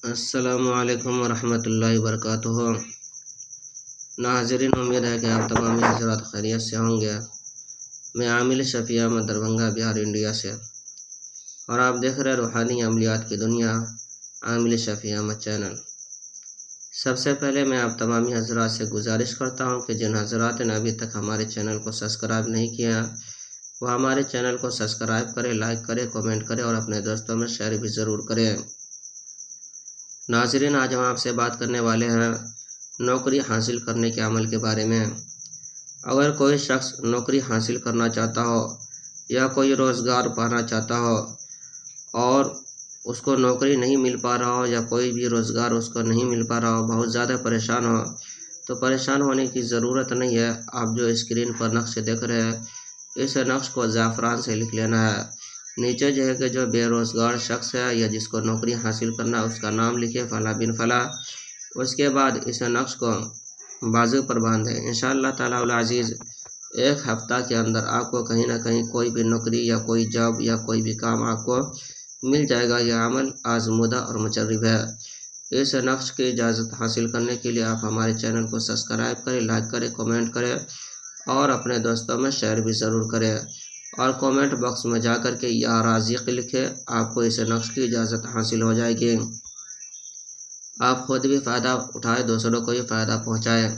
السلام علیکم ورحمۃ اللہ وبرکاتہ۔ ناظرین، امید ہے کہ آپ تمام حضرات خیریت سے ہوں گے۔ میں عامل شفیع احمد دربھنگہ بہار انڈیا سے، اور آپ دیکھ رہے روحانی عملیات کی دنیا عامل شفیع احمد چینل۔ سب سے پہلے میں آپ تمام حضرات سے گزارش کرتا ہوں کہ جن حضرات نے ابھی تک ہمارے چینل کو سبسکرائب نہیں کیا وہ ہمارے چینل کو سبسکرائب کرے، لائک کرے، کمنٹ کرے اور اپنے دوستوں میں شیئر بھی ضرور کریں۔ ناظرین، آج ہم آپ سے بات کرنے والے ہیں نوکری حاصل کرنے کے عمل کے بارے میں۔ اگر کوئی شخص نوکری حاصل کرنا چاہتا ہو یا کوئی روزگار پانا چاہتا ہو اور اس کو نوکری نہیں مل پا رہا ہو یا کوئی بھی روزگار اس کو نہیں مل پا رہا ہو، بہت زیادہ پریشان ہو، تو پریشان ہونے کی ضرورت نہیں ہے۔ آپ جو اسکرین پر نقش دیکھ رہے ہیں، اس نقش کو زعفران سے لکھ لینا ہے۔ نیچے جو ہے کہ جو بے روزگار شخص ہے یا جس کو نوکری حاصل کرنا، اس کا نام لکھے، فلاں بن فلاں۔ اس کے بعد اس نقش کو بازو پر باندھیں۔ انشاءاللہ تعالی العزیز ایک ہفتہ کے اندر آپ کو کہیں نہ کہیں کوئی بھی نوکری یا کوئی جاب یا کوئی بھی کام آپ کو مل جائے گا۔ یہ عمل آزمودہ اور مجرب ہے۔ اس نقش کی اجازت حاصل کرنے کے لیے آپ ہمارے چینل کو سبسکرائب کریں، لائک کریں، کمنٹ کریں اور اپنے دوستوں میں شیئر بھی ضرور کریں، اور کمنٹ باکس میں جا کر کے یا رازق لکھے۔ آپ کو اس نقش کی اجازت حاصل ہو جائے گی۔ آپ خود بھی فائدہ اٹھائے، دوسروں کو بھی فائدہ پہنچائے۔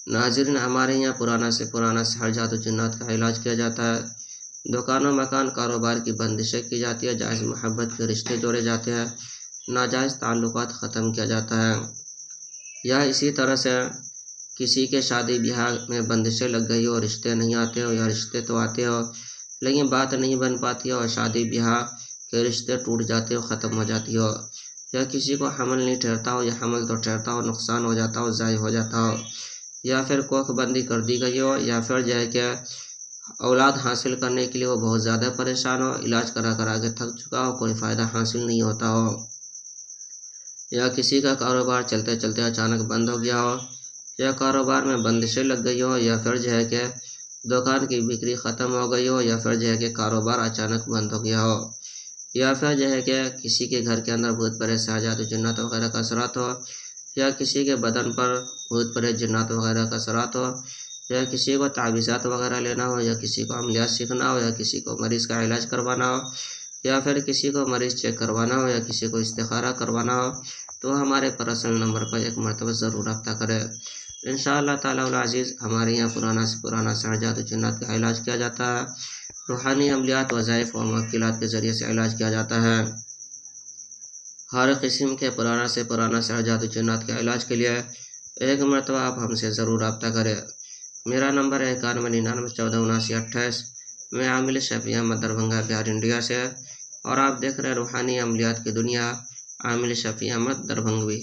ناظرین، ہمارے یہاں پرانا سے پرانا سحر جادو جنات کا علاج کیا جاتا ہے۔ دکانوں، مکان، کاروبار کی بندشیں کی جاتی ہے، جائز محبت کے رشتے جوڑے جاتے ہیں، ناجائز تعلقات ختم کیا جاتا ہے، یا اسی طرح سے کسی کے شادی بیاہ میں بندشیں لگ گئی ہو، رشتے نہیں آتے ہو، یا رشتے تو آتے ہو لیکن بات نہیں بن پاتی ہو، اور شادی بیاہ کے رشتے ٹوٹ جاتے ہو، ختم ہو جاتی ہو، یا کسی کو حمل نہیں ٹھہرتا ہو یا حمل تو ٹھہرتا ہو، نقصان ہو جاتا ہو، ضائع ہو جاتا ہو، یا پھر کوکھ بندی کر دی گئی ہو، یا پھر جو ہے کہ اولاد حاصل کرنے کے لیے وہ بہت زیادہ پریشان ہو، علاج کرا کے تھک چکا ہو، کوئی فائدہ حاصل نہیں ہوتا ہو، یا کسی کا کاروبار چلتے چلتے اچانک بند ہو گیا ہو، یا کاروبار میں بندشیں لگ گئی ہو، یا پھر جو ہے کہ دکان کی بکری ختم ہو گئی ہو، یا پھر جو ہے کہ کاروبار اچانک بند ہو گیا ہو، یا پھر جو ہے کہ کسی کے گھر کے اندر بھوت پریت سحر جادو جنات وغیرہ کا اثرات ہو، یا کسی کے بدن پر بھوت پریت جنات وغیرہ کا اثرات ہو، یا کسی کو تعویذات وغیرہ لینا ہو، یا کسی کو عملیات سیکھنا ہو، یا کسی کو مریض کا علاج کروانا ہو، یا پھر کسی کو مریض چیک کروانا ہو، یا کسی کو استخارہ کروانا ہو، تو ہمارے پرسنل نمبر پر ایک مرتبہ ضرور رابطہ کرے۔ انشاءاللہ تعالی العزیز ہمارے یہاں پرانا سے پرانا سحر جادو جنات کا علاج کیا جاتا ہے۔ روحانی عملیات، وظائف اور موکلات کے ذریعے سے علاج کیا جاتا ہے۔ ہر قسم کے پرانا سے پرانا سحر جادو جنات کے علاج کے لیے ایک مرتبہ آپ ہم سے ضرور رابطہ کریں۔ میرا نمبر ہے 9199147928۔ میں عامل شفیع احمد دربھنگہ بہار انڈیا سے، اور آپ دیکھ رہے روحانی عملیات کی دنیا عامل شفیع احمد دربھنگوی۔